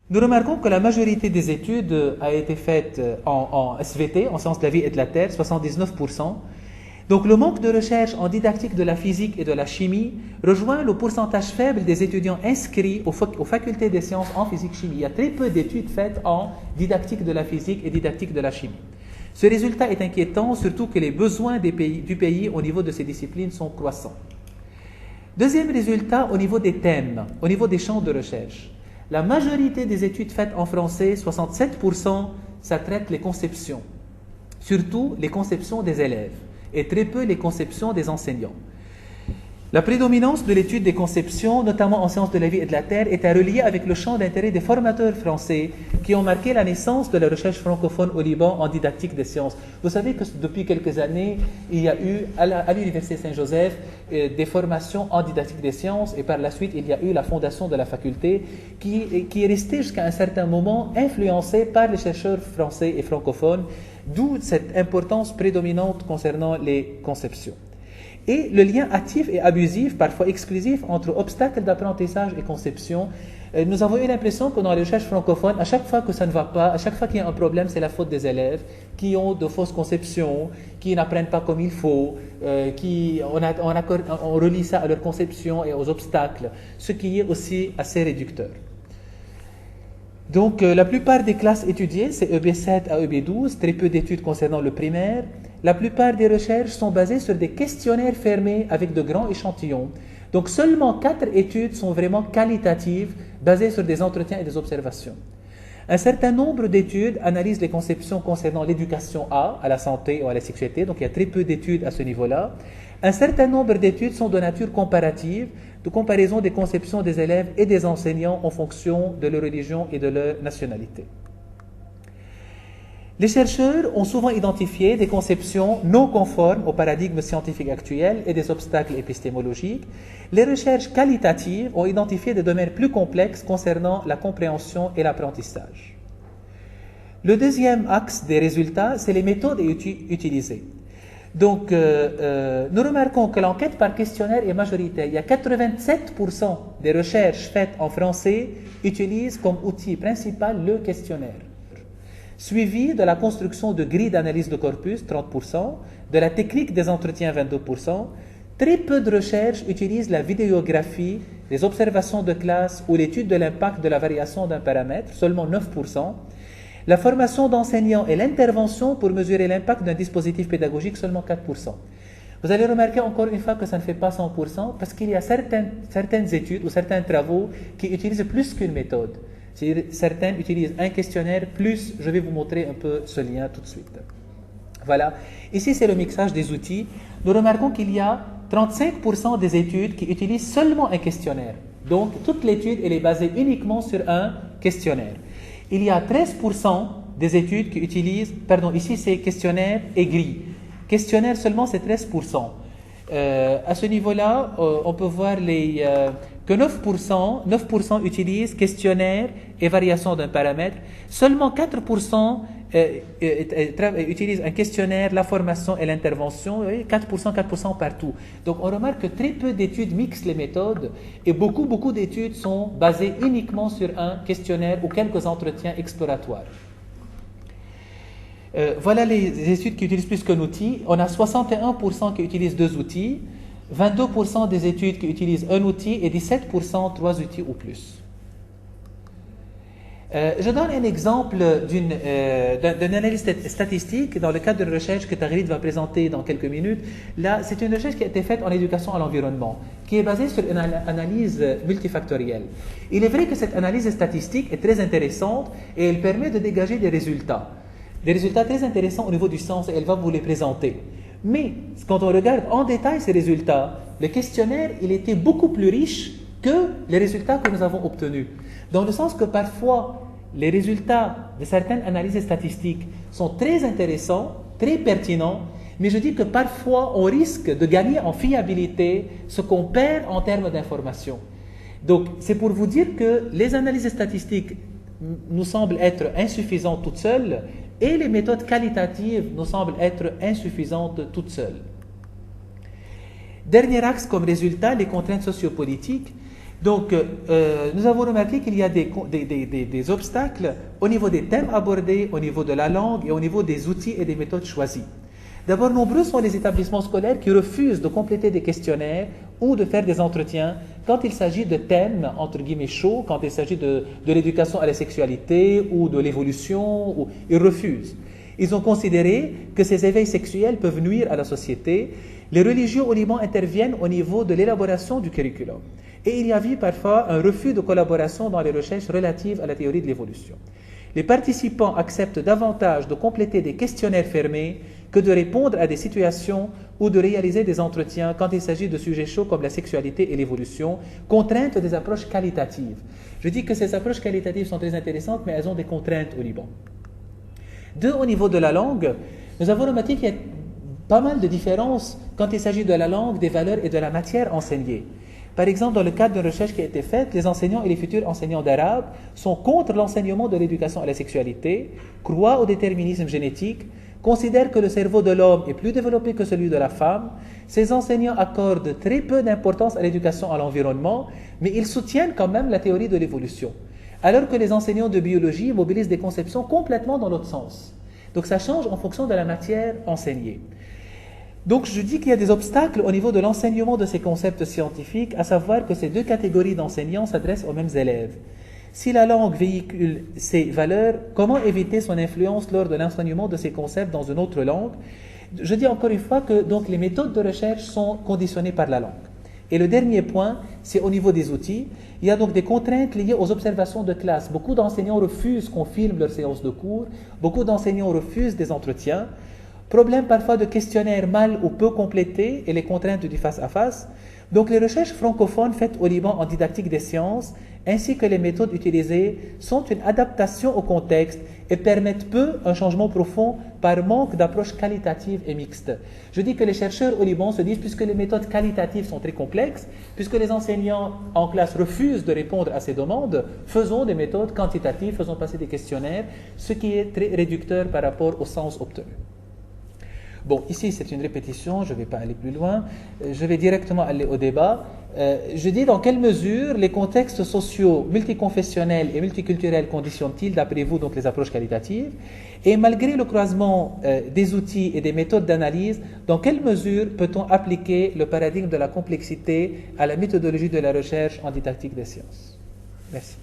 Nous remarquons que la majorité des études a été faite en SVT, en sciences de la vie et de la terre, 79%. Donc le manque de recherche en didactique de la physique et de la chimie rejoint le pourcentage faible des étudiants inscrits aux facultés des sciences en physique-chimie. Il y a très peu d'études faites en didactique de la physique et didactique de la chimie. Ce résultat est inquiétant, surtout que les besoins du pays au niveau de ces disciplines sont croissants. Deuxième résultat, au niveau des thèmes, au niveau des champs de recherche. La majorité des études faites en français, 67%, ça traite les conceptions, surtout les conceptions des élèves, et très peu les conceptions des enseignants. La prédominance de l'étude des conceptions, notamment en sciences de la vie et de la terre, est à relier avec le champ d'intérêt des formateurs français qui ont marqué la naissance de la recherche francophone au Liban en didactique des sciences. Vous savez que depuis quelques années, il y a eu à l'Université Saint-Joseph des formations en didactique des sciences et par la suite, il y a eu la fondation de la faculté qui est restée jusqu'à un certain moment influencée par les chercheurs français et francophones, d'où cette importance prédominante concernant les conceptions. Et le lien actif et abusif, parfois exclusif, entre obstacles d'apprentissage et conception. Nous avons eu l'impression que dans les recherches francophones, à chaque fois que ça ne va pas, à chaque fois qu'il y a un problème, c'est la faute des élèves qui ont de fausses conceptions, qui n'apprennent pas comme il faut, on relie ça à leur conception et aux obstacles, ce qui est aussi assez réducteur. Donc, la plupart des classes étudiées, c'est EB7 à EB12, très peu d'études concernant le primaire. La plupart des recherches sont basées sur des questionnaires fermés avec de grands échantillons. Donc, seulement 4 études sont vraiment qualitatives, basées sur des entretiens et des observations. Un certain nombre d'études analysent les conceptions concernant l'éducation à la santé ou à la sexualité, donc il y a très peu d'études à ce niveau-là. Un certain nombre d'études sont de nature comparative, de comparaison des conceptions des élèves et des enseignants en fonction de leur religion et de leur nationalité. Les chercheurs ont souvent identifié des conceptions non conformes au paradigme scientifique actuel et des obstacles épistémologiques. Les recherches qualitatives ont identifié des domaines plus complexes concernant la compréhension et l'apprentissage. Le deuxième axe des résultats, c'est les méthodes utilisées. Donc, nous remarquons que l'enquête par questionnaire est majoritaire. Il y a 87% des recherches faites en français utilisent comme outil principal le questionnaire, suivi de la construction de grilles d'analyse de corpus, 30%, de la technique des entretiens, 22%. Très peu de recherches utilisent la vidéographie, les observations de classe ou l'étude de l'impact de la variation d'un paramètre, seulement 9%. La formation d'enseignants et l'intervention pour mesurer l'impact d'un dispositif pédagogique, seulement 4%. Vous allez remarquer encore une fois que ça ne fait pas 100% parce qu'il y a certaines études ou certains travaux qui utilisent plus qu'une méthode. C'est-à-dire, certaines utilisent un questionnaire plus, je vais vous montrer un peu ce lien tout de suite. Voilà. Ici, c'est le mixage des outils. Nous remarquons qu'il y a 35% des études qui utilisent seulement un questionnaire. Donc, toute l'étude, elle est basée uniquement sur un questionnaire. Il y a 13% des études qui utilisent, ici c'est questionnaire et grille. Questionnaire seulement, c'est 13%. À ce niveau-là, on peut voir que 9% utilisent questionnaire et variation d'un paramètre. Seulement 4% utilisent un questionnaire, la formation et l'intervention. 4% partout. Donc on remarque que très peu d'études mixent les méthodes et beaucoup d'études sont basées uniquement sur un questionnaire ou quelques entretiens exploratoires. Voilà les études qui utilisent plus qu'un outil. On a 61% qui utilisent 2 outils, 22% des études qui utilisent un outil et 17% 3 outils ou plus. Je donne un exemple d'une analyse statistique dans le cadre d'une recherche que Tagrid va présenter dans quelques minutes. Là, c'est une recherche qui a été faite en éducation à l'environnement, qui est basée sur une analyse multifactorielle. Il est vrai que cette analyse statistique est très intéressante et elle permet de dégager des résultats très intéressants au niveau du sens et elle va vous les présenter. Mais quand on regarde en détail ces résultats, le questionnaire, il était beaucoup plus riche que les résultats que nous avons obtenus. Dans le sens que parfois, les résultats de certaines analyses statistiques sont très intéressants, très pertinents, mais je dis que parfois, on risque de gagner en fiabilité ce qu'on perd en termes d'information. Donc, c'est pour vous dire que les analyses statistiques nous semblent être insuffisantes toutes seules et les méthodes qualitatives nous semblent être insuffisantes toutes seules. Dernier axe comme résultat, les contraintes sociopolitiques. Donc, nous avons remarqué qu'il y a des obstacles au niveau des thèmes abordés, au niveau de la langue et au niveau des outils et des méthodes choisis. D'abord, nombreux sont les établissements scolaires qui refusent de compléter des questionnaires ou de faire des entretiens quand il s'agit de thèmes, entre guillemets, chauds, quand il s'agit de l'éducation à la sexualité ou de l'évolution, ils refusent. Ils ont considéré que ces éveils sexuels peuvent nuire à la société. Les religieux au Liban interviennent au niveau de l'élaboration du curriculum. Et il y a eu parfois un refus de collaboration dans les recherches relatives à la théorie de l'évolution. Les participants acceptent davantage de compléter des questionnaires fermés que de répondre à des situations ou de réaliser des entretiens quand il s'agit de sujets chauds comme la sexualité et l'évolution, contraintes des approches qualitatives. Je dis que ces approches qualitatives sont très intéressantes, mais elles ont des contraintes au Liban. Deux, au niveau de la langue, nous avons remarqué qu'il y a pas mal de différences quand il s'agit de la langue, des valeurs et de la matière enseignée. Par exemple, dans le cadre d'une recherche qui a été faite, les enseignants et les futurs enseignants d'arabe sont contre l'enseignement de l'éducation à la sexualité, croient au déterminisme génétique, considèrent que le cerveau de l'homme est plus développé que celui de la femme. Ces enseignants accordent très peu d'importance à l'éducation à l'environnement, mais ils soutiennent quand même la théorie de l'évolution. Alors que les enseignants de biologie mobilisent des conceptions complètement dans l'autre sens. Donc ça change en fonction de la matière enseignée. Donc je dis qu'il y a des obstacles au niveau de l'enseignement de ces concepts scientifiques, à savoir que ces deux catégories d'enseignants s'adressent aux mêmes élèves. Si la langue véhicule ces valeurs, comment éviter son influence lors de l'enseignement de ces concepts dans une autre langue? Je dis encore une fois que donc, les méthodes de recherche sont conditionnées par la langue. Et le dernier point, c'est au niveau des outils. Il y a donc des contraintes liées aux observations de classe. Beaucoup d'enseignants refusent qu'on filme leurs séances de cours. Beaucoup d'enseignants refusent des entretiens. Problème parfois de questionnaires mal ou peu complétés et les contraintes du face-à-face. Donc les recherches francophones faites au Liban en didactique des sciences, ainsi que les méthodes utilisées, sont une adaptation au contexte et permettent peu un changement profond par manque d'approche qualitative et mixte. Je dis que les chercheurs au Liban se disent, puisque les méthodes qualitatives sont très complexes, puisque les enseignants en classe refusent de répondre à ces demandes, faisons des méthodes quantitatives, faisons passer des questionnaires, ce qui est très réducteur par rapport au sens obtenu. Bon, ici c'est une répétition, je ne vais pas aller plus loin, je vais directement aller au débat. Je dis dans quelle mesure les contextes sociaux multiconfessionnels et multiculturels conditionnent-ils, d'après vous, donc les approches qualitatives? Et malgré le croisement des outils et des méthodes d'analyse, dans quelle mesure peut-on appliquer le paradigme de la complexité à la méthodologie de la recherche en didactique des sciences? Merci.